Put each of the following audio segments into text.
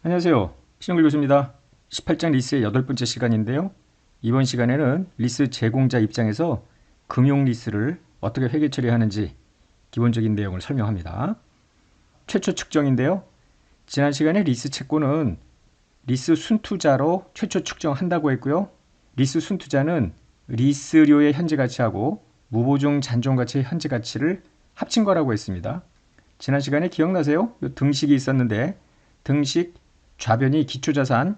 안녕하세요. 신영글 교수입니다. 18장 리스의 8번째 시간인데요. 이번 시간에는 리스 제공자 입장에서 금융 리스를 어떻게 회계 처리하는지 기본적인 내용을 설명합니다. 최초 측정인데요. 지난 시간에 리스 채권은 리스 순투자로 최초 측정한다고 했고요. 리스 순투자는 리스료의 현재 가치하고 무보증 잔존 가치의 현재 가치를 합친 거라고 했습니다. 지난 시간에 기억나세요? 등식이 있었는데 등식 좌변이 기초자산,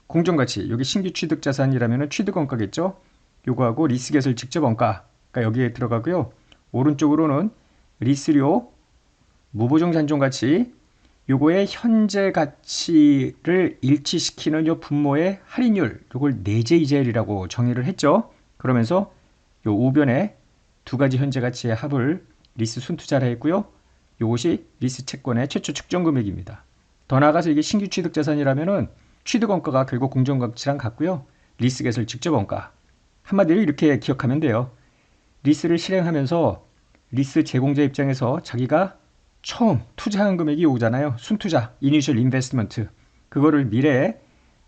공정가치, 여기 신규 취득자산이라면 취득원가겠죠? 요거하고 리스겟을 직접 원가가 여기에 들어가고요. 오른쪽으로는 리스료, 무보증 잔존가치, 요거의 현재 가치를 일치시키는 요 분모의 할인율, 요걸 내재이자율이라고 정의를 했죠. 그러면서 요 우변에 두 가지 현재 가치의 합을 리스 순투자라 했고요. 요것이 리스 채권의 최초 측정 금액입니다. 더 나아가서 이게 신규 취득자산이라면은 취득원가가 결국 공정가치랑 같고요. 리스겟을 직접 원가. 한마디로 이렇게 기억하면 돼요. 리스를 실행하면서 리스 제공자 입장에서 자기가 처음 투자한 금액이 오잖아요. 순투자, 이니셜 인베스트먼트. 그거를 미래에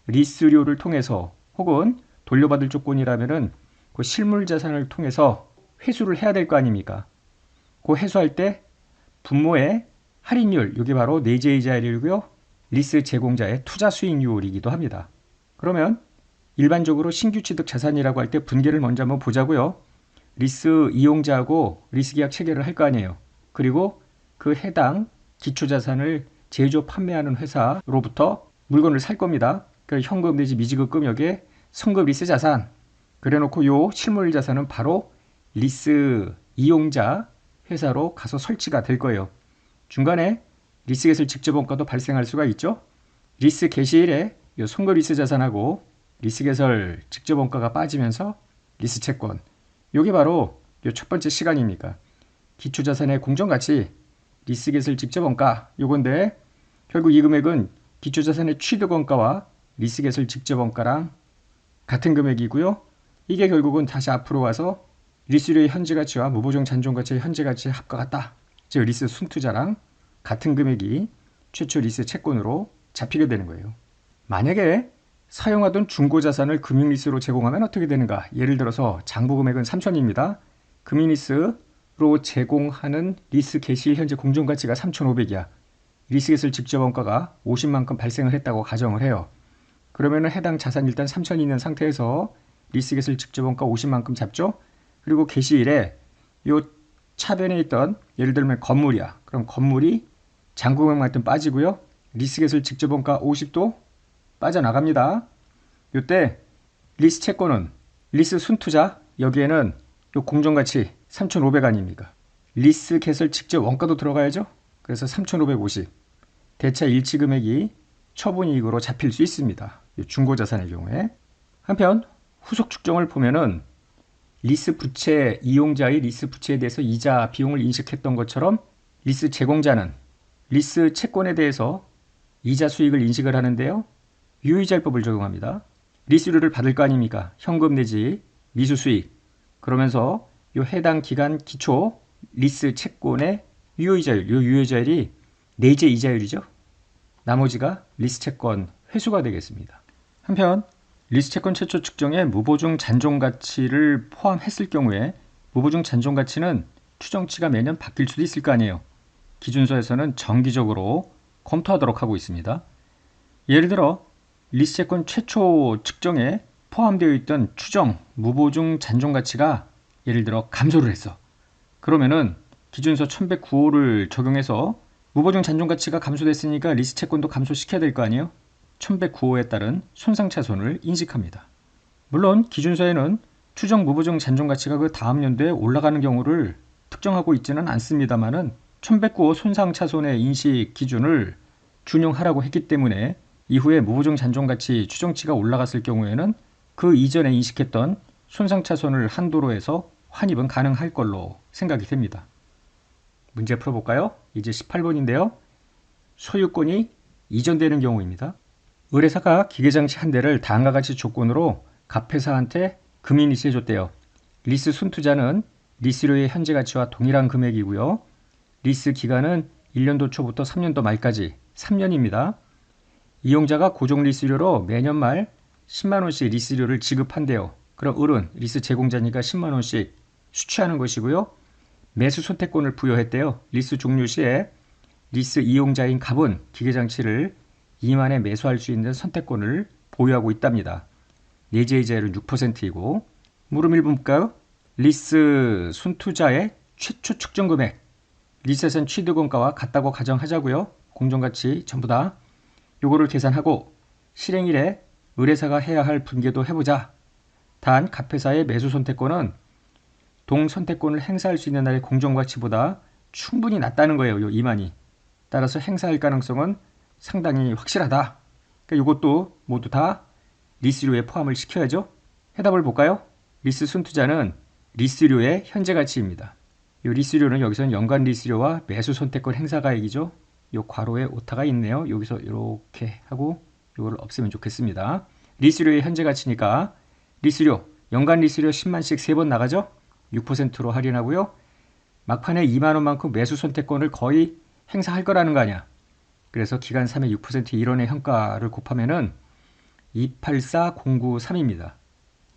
리스료를 통해서 혹은 돌려받을 조건이라면은 그 실물 자산을 통해서 회수를 해야 될 거 아닙니까? 그 회수할 때 분모의 할인율, 이게 바로 내재이자율이고요. 리스 제공자의 투자 수익률이기도 합니다. 그러면 일반적으로 신규 취득 자산이라고 할 때 분계를 먼저 한번 보자고요. 리스 이용자하고 리스 계약 체결을 할 거 아니에요. 그리고 그 해당 기초자산을 제조 판매하는 회사로부터 물건을 살 겁니다. 그러니까 현금 내지 미지급금 여기에 선급 리스 자산 그래놓고 요 실물 자산은 바로 리스 이용자 회사로 가서 설치가 될 거예요. 중간에 리스겟을 직접 원가도 발생할 수가 있죠. 리스 개시일에 요 선급 리스 자산하고 리스겟을 직접 원가가 빠지면서 리스 채권 요게 바로 요 첫 번째 시간입니까? 기초자산의 공정가치 리스겟을 직접 원가 요건데 결국 이 금액은 기초자산의 취득원가와 리스겟을 직접 원가랑 같은 금액이고요. 이게 결국은 다시 앞으로 와서 리스료의 현재 가치와 무보증 잔존 가치의 현재 가치의 합과 같다. 즉 리스 순투자랑 같은 금액이 최초 리스 채권으로 잡히게 되는 거예요. 만약에 사용하던 중고자산을 금융리스로 제공하면 어떻게 되는가? 예를 들어서 장부 금액은 3천입니다. 금융리스로 제공하는 리스 개시일 현재 공정가치가 3,500이야. 리스겟을 직접 원가가 50만큼 발생을 했다고 가정을 해요. 그러면 해당 자산 일단 3천이 있는 상태에서 리스겟을 직접 원가 50만큼 잡죠. 그리고 개시일에 요 차변에 있던 예를 들면 건물이야. 그럼 건물이 잔고금액만큼 빠지고요. 리스겟을 직접 원가 50도 빠져나갑니다. 이때 리스 채권은 리스 순투자 여기에는 요 공정가치 3,500 아닙니까? 리스겟을 직접 원가도 들어가야죠. 그래서 3,550 대차 일치 금액이 처분이익으로 잡힐 수 있습니다. 중고자산의 경우에. 한편 후속 측정을 보면은 리스 부채 이용자의 리스 부채에 대해서 이자 비용을 인식했던 것처럼 리스 제공자는 리스 채권에 대해서 이자 수익을 인식을 하는데요. 유의자율법을 적용합니다. 리스료를 받을 거 아닙니까? 현금 내지 미수 수익. 그러면서 이 해당 기간 기초 리스 채권의 유효이자율, 이 유효이자율이 내재 이자율이죠. 나머지가 리스 채권 회수가 되겠습니다. 한편 리스 채권 최초 측정에 무보증 잔존 가치를 포함했을 경우에 무보증 잔존 가치는 추정치가 매년 바뀔 수도 있을 거 아니에요. 기준서에서는 정기적으로 검토하도록 하고 있습니다. 예를 들어 리스 채권 최초 측정에 포함되어 있던 추정 무보증 잔존 가치가 예를 들어 감소를 했어. 그러면은 기준서 1109호를 적용해서 무보증 잔존 가치가 감소됐으니까 리스 채권도 감소시켜야 될 거 아니에요? 1109호에 따른 손상차손을 인식합니다. 물론 기준서에는 추정 무보증 잔존 가치가 그 다음 연도에 올라가는 경우를 특정하고 있지는 않습니다만은 1109호 손상차손의 인식 기준을 준용하라고 했기 때문에 이후에 무보증 잔존 가치 추정치가 올라갔을 경우에는 그 이전에 인식했던 손상차손을 한도로 해서 환입은 가능할 걸로 생각이 됩니다. 문제 풀어볼까요? 이제 18번인데요. 소유권이 이전되는 경우입니다. 의뢰사가 기계장치 한 대를 다음과 같이 조건으로 갑회사한테 금융리스해 줬대요. 리스 순투자는 리스료의 현재 가치와 동일한 금액이고요. 리스 기간은 1년도 초부터 3년도 말까지 3년입니다. 이용자가 고정 리스료로 매년 말 10만원씩 리스료를 지급한대요. 그럼 을은 리스 제공자니까 10만원씩 수취하는 것이고요. 매수 선택권을 부여했대요. 리스 종료 시에 리스 이용자인 갑은 기계장치를 2만에 매수할 수 있는 선택권을 보유하고 있답니다. 내재 이자율은 6%이고 물음 1번 볼까요? 리스 순투자의 최초 측정 금액 리스에선 취득원가와 같다고 가정하자고요. 공정가치 전부 다 요거를 계산하고 실행일에 의뢰사가 해야 할 분계도 해보자. 단 갑회사의 매수 선택권은 동선택권을 행사할 수 있는 날의 공정가치보다 충분히 낮다는 거예요. 요 2만이. 따라서 행사할 가능성은 상당히 확실하다. 그러니까 이것도 모두 다 리스료에 포함을 시켜야죠. 해답을 볼까요? 리스 순투자는 리스료의 현재 가치입니다. 이 리스료는 여기서는 연간 리스료와 매수 선택권 행사가액이죠. 이 괄호에 오타가 있네요. 여기서 이렇게 하고 이거를 없애면 좋겠습니다. 리스료의 현재 가치니까 리스료, 연간 리스료 10만씩 3번 나가죠. 6%로 할인하고요. 막판에 2만원만큼 매수 선택권을 거의 행사할 거라는 거 아니야. 그래서 기간 3의 6% 1원의 현가를 곱하면은 284093입니다.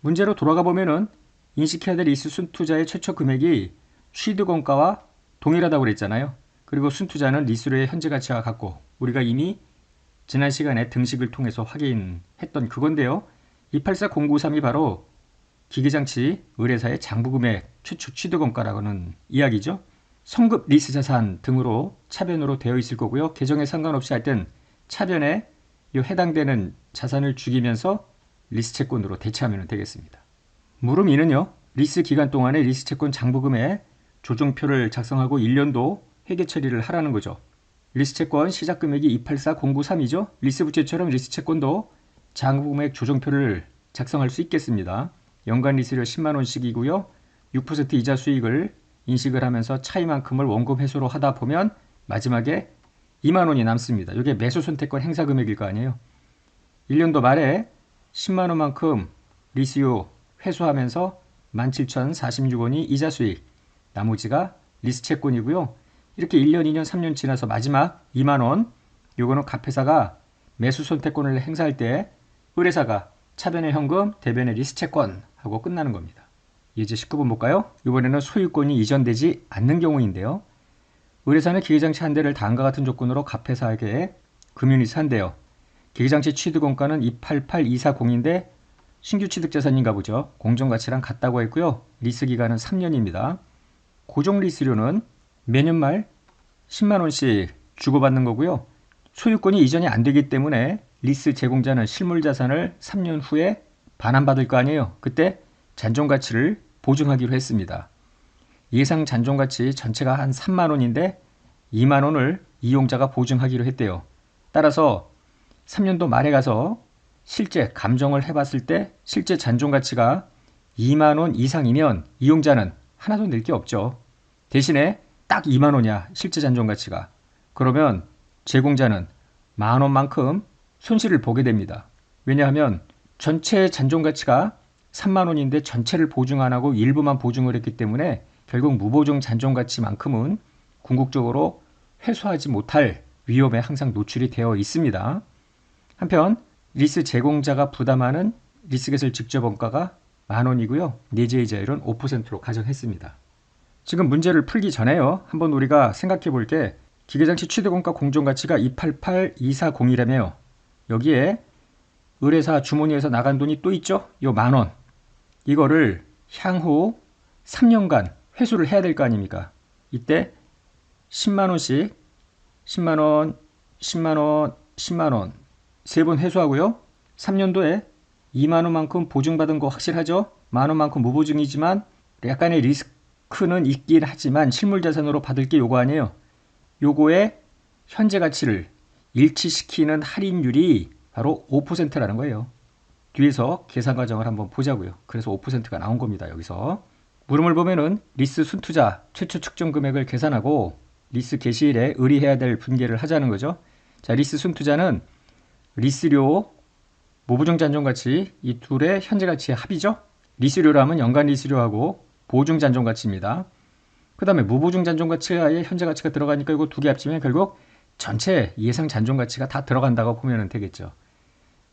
문제로 돌아가 보면은 인식해야 될 리스 순투자의 최초 금액이 취득원가와 동일하다고 그랬잖아요. 그리고 순투자는 리스료의 현재 가치와 같고 우리가 이미 지난 시간에 등식을 통해서 확인했던 그건데요. 284093이 바로 기계장치 의뢰사의 장부금액 최초 취득원가라고는 이야기죠. 성급 리스 자산 등으로 차변으로 되어 있을 거고요. 계정에 상관없이 할 땐 차변에 이 해당되는 자산을 죽이면서 리스 채권으로 대체하면 되겠습니다. 물음 2는요. 리스 기간 동안에 리스 채권 장부금액 조정표를 작성하고 1년도 회계 처리를 하라는 거죠. 리스 채권 시작 금액이 284093이죠. 리스 부채처럼 리스 채권도 장부금액 조정표를 작성할 수 있겠습니다. 연간 리스료 10만원씩이고요. 6% 이자 수익을 인식을 하면서 차이만큼을 원금 회수로 하다 보면 마지막에 2만원이 남습니다. 이게 매수 선택권 행사 금액일 거 아니에요. 1년도 말에 10만원만큼 리스료 회수하면서 17,046원이 이자 수익, 나머지가 리스 채권이고요. 이렇게 1년, 2년, 3년 지나서 마지막 2만원, 요거는 갑회사가 매수 선택권을 행사할 때 의뢰사가 차변의 현금, 대변의 리스 채권 하고 끝나는 겁니다. 예제 19번 볼까요? 이번에는 소유권이 이전되지 않는 경우인데요. 의뢰사는 기계장치 한 대를 다음과 같은 조건으로 갑회사에게 금융리스 한대요. 기계장치 취득원가는 288240인데 신규 취득자산인가 보죠. 공정가치랑 같다고 했고요. 리스 기간은 3년입니다. 고정리스료는 매년 말 10만원씩 주고받는 거고요. 소유권이 이전이 안 되기 때문에 리스 제공자는 실물자산을 3년 후에 반환받을 거 아니에요. 그때 잔존가치를 보증하기로 했습니다. 예상 잔존가치 전체가 한 3만원인데 2만원을 이용자가 보증하기로 했대요. 따라서 3년도 말에 가서 실제 감정을 해봤을 때 실제 잔존가치가 2만원 이상이면 이용자는 하나도 낼 게 없죠. 대신에 딱 2만원이야 실제 잔존가치가. 그러면 제공자는 만원만큼 손실을 보게 됩니다. 왜냐하면 전체 잔존가치가 3만원인데 전체를 보증 안 하고 일부만 보증을 했기 때문에 결국 무보증 잔존가치만큼은 궁극적으로 회수하지 못할 위험에 항상 노출이 되어 있습니다. 한편 리스 제공자가 부담하는 리스개설 직접 원가가 만원이고요. 내재 이자율은 5%로 가정했습니다. 지금 문제를 풀기 전에요. 한번 우리가 생각해 볼 게 기계장치 취득원가 공정가치가 288240이라며요. 여기에 의뢰사 주머니에서 나간 돈이 또 있죠? 요 만원. 이거를 향후 3년간 회수를 해야 될 거 아닙니까? 이때 10만원씩 10만원, 10만원, 10만원 세 번 회수하고요. 3년도에 2만원만큼 보증받은 거 확실하죠? 만원만큼 무보증이지만 약간의 리스크는 있긴 하지만 실물자산으로 받을 게 요거 아니에요. 요거의 현재 가치를 일치시키는 할인율이 바로 5%라는 거예요. 뒤에서 계산 과정을 한번 보자고요. 그래서 5%가 나온 겁니다. 여기서 물음을 보면은 리스 순투자 최초 측정 금액을 계산하고 리스 개시일에 의리해야 될 분계를 하자는 거죠. 자, 리스 순투자는 리스료, 무보증 잔존가치 이 둘의 현재 가치의 합이죠. 리스료라면 연간 리스료하고 보증 잔존가치입니다. 그 다음에 무보증 잔존가치의 현재 가치가 들어가니까 이거 두 개 합치면 결국 전체 예상 잔존 가치가 다 들어간다고 보면 되겠죠.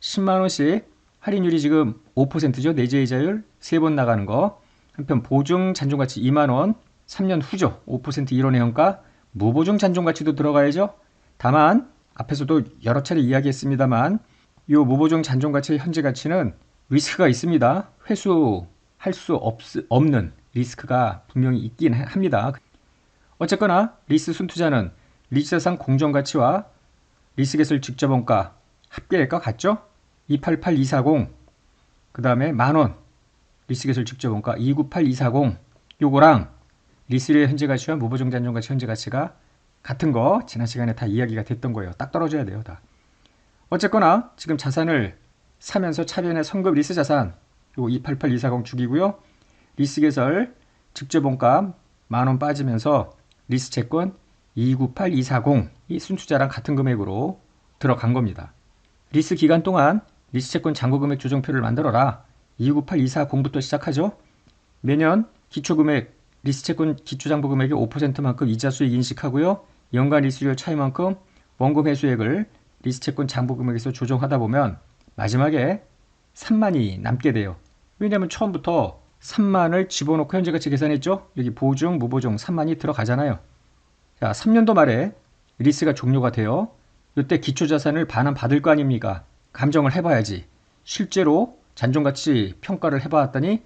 10만 원씩 할인율이 지금 5%죠. 내재이자율 3번 나가는 거. 한편 보증 잔존 가치 2만 원, 3년 후죠. 5% 1원의 현가. 무보증 잔존 가치도 들어가야죠. 다만 앞에서도 여러 차례 이야기했습니다만 이 무보증 잔존 가치의 현재 가치는 리스크가 있습니다. 회수할 수 없는 리스크가 분명히 있긴 합니다. 어쨌거나 리스 순투자는 리스자산 공정가치와 리스개설 직접원가 합계액과 같죠? 288240 그 다음에 만원 리스개설 직접원가 298240 요거랑 리스의 현재 가치와 무보증 잔존 가치 현재 가치가 같은 거 지난 시간에 다 이야기가 됐던 거예요. 딱 떨어져야 돼요. 다. 어쨌거나 지금 자산을 사면서 차변의 선급 리스 자산 요 288240 죽이고요. 리스 개설 직접 원가 만원 빠지면서 리스 채권 298240 이 순투자랑 같은 금액으로 들어간 겁니다. 리스 기간 동안 리스 채권 잔고 금액 조정표를 만들어라. 298240부터 시작하죠. 매년 기초금액 리스 채권 기초장부 금액의 5%만큼 이자 수익 인식하고요. 연간 리스료율 차이만큼 원금 회수액을 리스 채권 장부 금액에서 조정하다 보면 마지막에 3만이 남게 돼요. 왜냐하면 처음부터 3만을 집어넣고 현재 가치 계산했죠. 여기 보증, 무보증 3만이 들어가잖아요. 자, 3년도 말에 리스가 종료가 돼요. 이때 기초자산을 반환 받을 거 아닙니까? 감정을 해봐야지. 실제로 잔존가치 평가를 해봤더니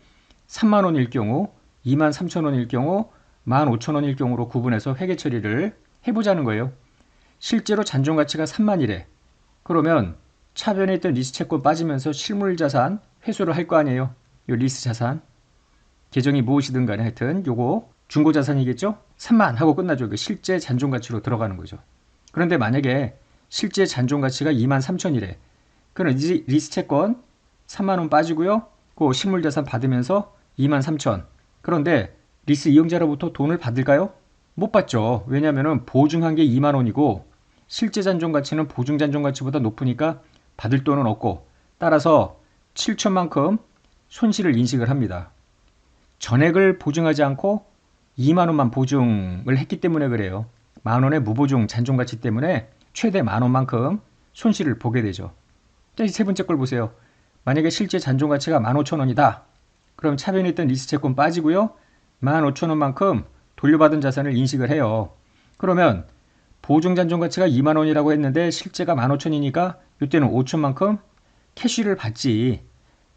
3만 원일 경우, 2만 3천 원일 경우, 1만 5천 원일 경우로 구분해서 회계 처리를 해보자는 거예요. 실제로 잔존가치가 3만이래. 그러면 차변에 있던 리스 채권 빠지면서 실물자산 회수를 할 거 아니에요. 요 리스 자산. 계정이 무엇이든 간에 하여튼 요거 중고자산이겠죠? 3만 하고 끝나죠. 그 실제 잔존가치로 들어가는 거죠. 그런데 만약에 실제 잔존가치가 2만 3천이래. 그럼 이 리스 채권 3만 원 빠지고요. 그 실물자산 받으면서 2만 3천. 그런데 리스 이용자로부터 돈을 받을까요? 못 받죠. 왜냐하면 보증한 게 2만 원이고 실제 잔존가치는 보증 잔존가치보다 높으니까 받을 돈은 없고 따라서 7천만큼 손실을 인식을 합니다. 전액을 보증하지 않고 2만 원만 보증을 했기 때문에 그래요. 만 원의 무보증 잔존가치 때문에 최대 만 원만큼 손실을 보게 되죠. 자, 세 번째 걸 보세요. 만약에 실제 잔존가치가 15,000원이다. 그럼 차변에 있던 리스 채권 빠지고요. 15,000원만큼 돌려받은 자산을 인식을 해요. 그러면 보증 잔존가치가 2만 원이라고 했는데 실제가 15,000이니까 이때는 5천만큼 캐시를 받지.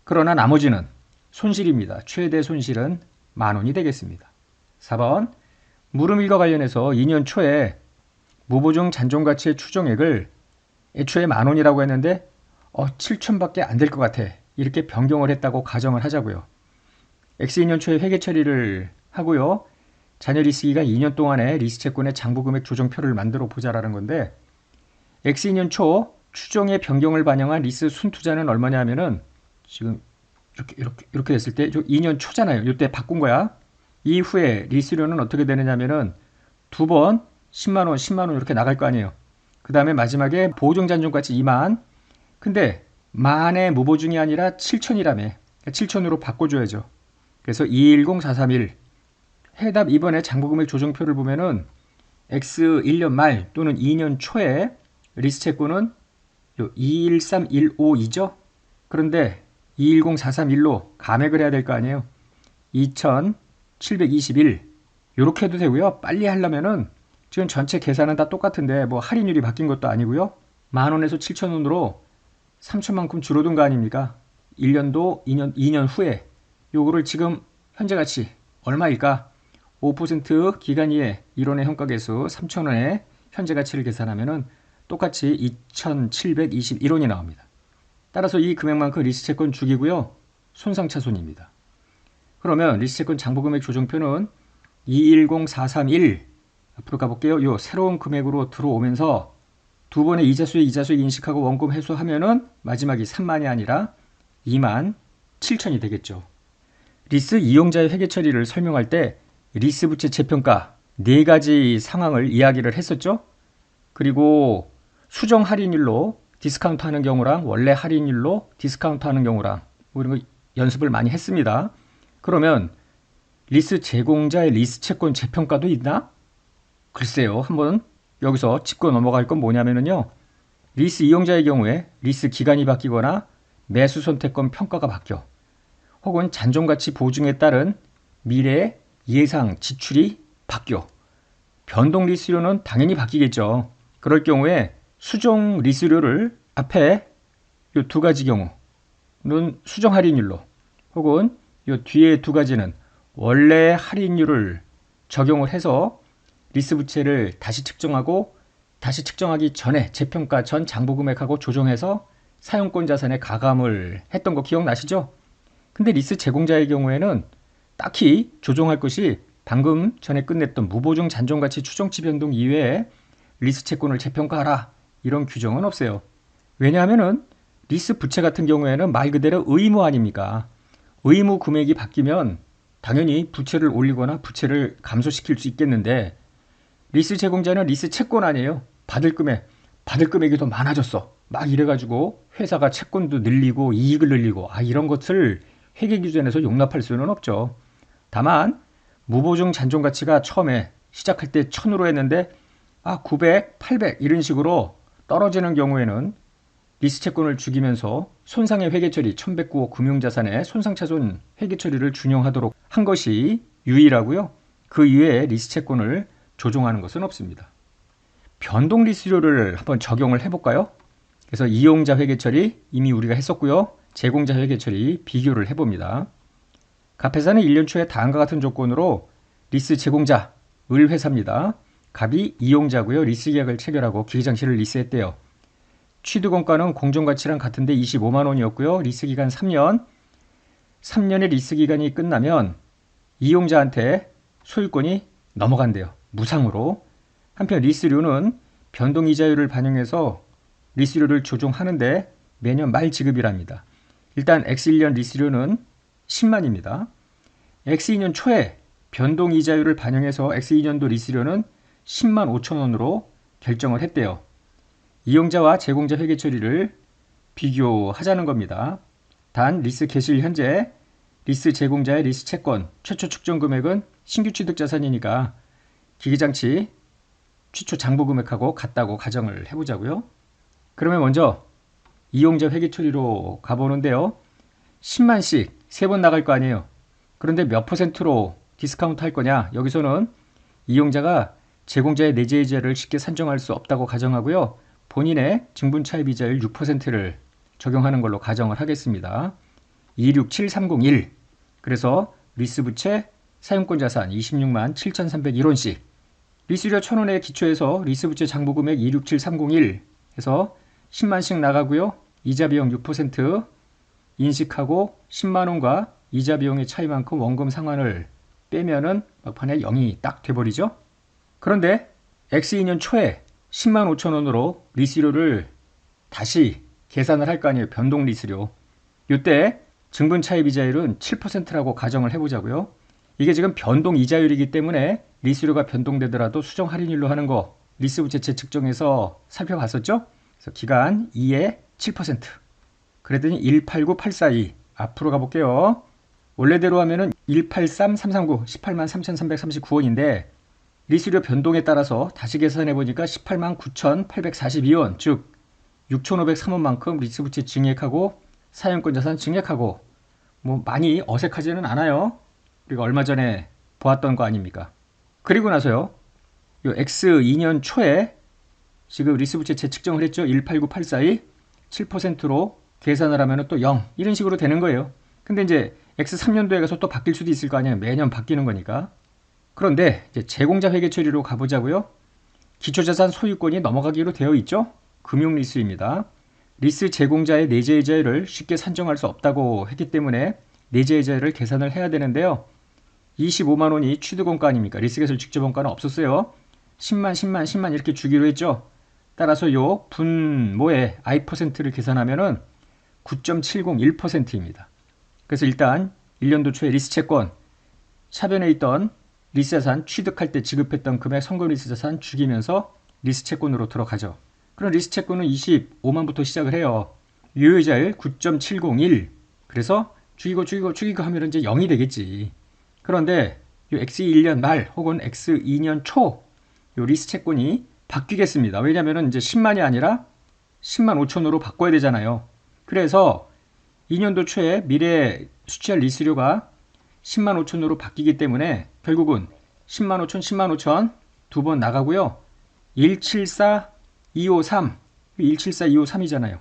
그러나 나머지는 손실입니다. 최대 손실은 만 원이 되겠습니다. 4번 물음일과 관련해서 2년 초에 무보증 잔존가치의 추정액을 애초에 만 원이라고 했는데 7천밖에 안 될 것 같아. 이렇게 변경을 했다고 가정을 하자고요. X2년 초에 회계 처리를 하고요. 잔여 리스기간 2년 동안의 리스 채권의 장부금액 조정표를 만들어 보자라는 건데 X2년 초 추정의 변경을 반영한 리스 순투자는 얼마냐 하면은 지금 이렇게 됐을 때 2년 초잖아요. 이때 바꾼 거야. 이후에 리스료는 어떻게 되느냐면은 두 번 10만 원, 10만 원 이렇게 나갈 거 아니에요. 그 다음에 마지막에 보증 잔존가치 2만. 근데 만의 무보증이 아니라 7천이라며. 7천으로 바꿔줘야죠. 그래서 210431 해답 2번의 장부금액 조정표를 보면은 X 1년 말 또는 2년 초에 리스 채권은 213152죠. 그런데 210431로 감액을 해야 될 거 아니에요. 2721 이렇게 해도 되고요. 빨리 하려면은 지금 전체 계산은 다 똑같은데 뭐 할인율이 바뀐 것도 아니고요. 만원에서 7천원으로 3천만큼 줄어든 거 아닙니까? 1년도 2년 후에 요거를 지금 현재 가치 얼마일까? 5% 기간 이에 1원의 현가계수 3천원의 현재 가치를 계산하면은 똑같이 2,721원이 나옵니다. 따라서 이 금액만큼 리스채권 주기고요. 손상차손입니다. 그러면 리스채권 장부금액 조정표는 210431 앞으로 가볼게요. 요 새로운 금액으로 들어오면서 두 번의 이자수익 인식하고 원금 회수하면은 마지막이 3만이 아니라 2만 7천이 되겠죠. 리스 이용자의 회계 처리를 설명할 때 리스 부채 재평가 4가지 상황을 이야기를 했었죠. 그리고 수정 할인율로 디스카운트 하는 경우랑 원래 할인율로 디스카운트 하는 경우랑 이런 거 연습을 많이 했습니다. 그러면 리스 제공자의 리스 채권 재평가도 있나? 글쎄요. 한번 여기서 짚고 넘어갈 건 뭐냐면요. 리스 이용자의 경우에 리스 기간이 바뀌거나 매수 선택권 평가가 바뀌어 혹은 잔존가치 보증에 따른 미래 예상 지출이 바뀌어 변동 리스료는 당연히 바뀌겠죠. 그럴 경우에 수정 리스료를 앞에 이 두 가지 경우는 수정 할인율로 혹은 이 뒤에 두 가지는 원래 할인율을 적용을 해서 리스 부채를 다시 측정하고 다시 측정하기 전에 재평가 전 장부 금액하고 조정해서 사용권 자산에 가감을 했던 거 기억나시죠? 근데 리스 제공자의 경우에는 딱히 조정할 것이 방금 전에 끝냈던 무보증 잔존가치 추정치 변동 이외에 리스 채권을 재평가하라 이런 규정은 없어요. 왜냐하면은 리스 부채 같은 경우에는 말 그대로 의무 아닙니까? 의무 금액이 바뀌면 당연히 부채를 올리거나 부채를 감소시킬 수 있겠는데 리스 제공자는 리스 채권 아니에요. 받을 금액이 더 많아졌어. 막 이래가지고 회사가 채권도 늘리고 이익을 늘리고 이런 것을 회계 기준에서 용납할 수는 없죠. 다만 무보증 잔존가치가 처음에 시작할 때 1000으로 했는데 900, 800 이런 식으로 떨어지는 경우에는 리스 채권을 죽이면서 손상의 회계 처리 1109억 금융자산의 손상차손 회계 처리를 준용하도록 한 것이 유일하고요. 그 이외에 리스 채권을 조정하는 것은 없습니다. 변동 리스료를 한번 적용을 해볼까요? 그래서 이용자 회계 처리 이미 우리가 했었고요. 제공자 회계 처리 비교를 해봅니다. 갑회사는 1년 초에 다음과 같은 조건으로 리스 제공자 을회사입니다. 갑이 이용자고요. 리스 계약을 체결하고 기계장치를 리스했대요. 취득원가는 공정가치랑 같은데 25만 원이었고요. 리스 기간 3년. 3년의 리스 기간이 끝나면 이용자한테 소유권이 넘어간대요. 무상으로. 한편 리스료는 변동이자율을 반영해서 리스료를 조정하는데 매년 말 지급이랍니다. 일단 X1년 리스료는 10만입니다. X2년 초에 변동이자율을 반영해서 X2년도 리스료는 10만 5천 원으로 결정을 했대요. 이용자와 제공자 회계 처리를 비교하자는 겁니다. 단 리스 개시일 현재 리스 제공자의 리스 채권 최초 측정 금액은 신규 취득 자산이니까 기계장치 최초 장부 금액하고 같다고 가정을 해보자고요. 그러면 먼저 이용자 회계 처리로 가보는데요. 10만씩 3번 나갈 거 아니에요. 그런데 몇 %로 디스카운트 할 거냐? 여기서는 이용자가 제공자의 내재이자를 쉽게 산정할 수 없다고 가정하고요. 본인의 증분차입 이자율 6%를 적용하는 걸로 가정을 하겠습니다. 267301 그래서 리스 부채 사용권 자산 26만 7,301원씩 리스료 1,000원에 기초해서 리스 부채 장부 금액 267301 해서 10만씩 나가고요. 이자 비용 6% 인식하고 10만원과 이자 비용의 차이만큼 원금 상환을 빼면은 막판에 0이 딱 돼버리죠. 그런데 X2년 초에 10만 5천 원으로 리스료를 다시 계산을 할 거 아니에요. 변동 리스료. 이때 증분 차입 이자율은 7%라고 가정을 해보자고요. 이게 지금 변동 이자율이기 때문에 리스료가 변동되더라도 수정 할인율로 하는 거 리스 부채 재측정해서 살펴봤었죠. 그래서 기간 2에 7%. 그랬더니 189842 앞으로 가볼게요. 원래대로 하면은 183339 18만 3,339원인데 리스료 변동에 따라서 다시 계산해 보니까 18만 9,842원 즉 6,503원만큼 리스 부채 증액하고 사용권 자산 증액하고 뭐 많이 어색하지는 않아요. 우리가 얼마 전에 보았던 거 아닙니까? 그리고 나서요. 요 X2년 초에 지금 리스 부채 재측정을 했죠. 189842 7%로 계산을 하면 또 0 이런 식으로 되는 거예요. 근데 이제 X3년도에 가서 또 바뀔 수도 있을 거 아니에요. 매년 바뀌는 거니까. 그런데 이제 제공자 회계 처리로 가보자고요. 기초자산 소유권이 넘어가기로 되어 있죠. 금융리스입니다. 리스 제공자의 내재이자율을 쉽게 산정할 수 없다고 했기 때문에 내재이자율을 계산을 해야 되는데요. 25만 원이 취득원가 아닙니까? 리스개설 직접원가는 없었어요. 10만 이렇게 주기로 했죠. 따라서 요 분모의 I%를 계산하면은 9.701%입니다. 그래서 일단 1년도 초에 리스 채권 차변에 있던 리스 자산 취득할 때 지급했던 금액 선금 리스 자산 죽이면서 리스 채권으로 들어가죠. 그럼 리스 채권은 25만부터 시작을 해요. 유효이자율 9.701 그래서 죽이고 하면 이제 0이 되겠지. 그런데 요 X1년 말 혹은 X2년 초 요 리스 채권이 바뀌겠습니다. 왜냐하면 이제 10만이 아니라 10만 5천으로 바꿔야 되잖아요. 그래서 2년도 초에 미래 수취할 리스료가 10만 5천으로 바뀌기 때문에 결국은 10만 5천, 10만 5천 두 번 나가고요. 174, 253, 174, 253이잖아요.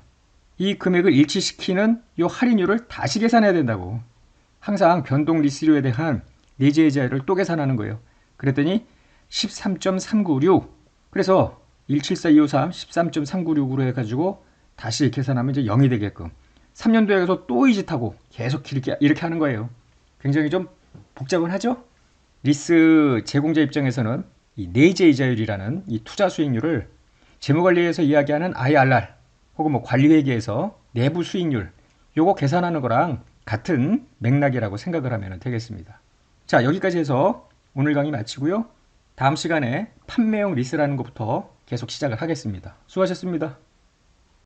이 금액을 일치시키는 이 할인율을 다시 계산해야 된다고. 항상 변동 리스료에 대한 내재이자율을 또 계산하는 거예요. 그랬더니 13.396. 그래서 174,253, 13.396으로 해가지고 다시 계산하면 이제 0이 되게끔 3년도에 가서 또 이 짓하고 계속 이렇게 하는 거예요. 굉장히 좀 복잡은 하죠? 리스 제공자 입장에서는 이 내재이자율이라는 이 투자 수익률을 재무관리에서 이야기하는 IRR 혹은 뭐 관리회계에서 내부 수익률 요거 계산하는 거랑 같은 맥락이라고 생각을 하면 되겠습니다. 자, 여기까지 해서 오늘 강의 마치고요. 다음 시간에 판매형 리스라는 것부터 계속 시작을 하겠습니다. 수고하셨습니다.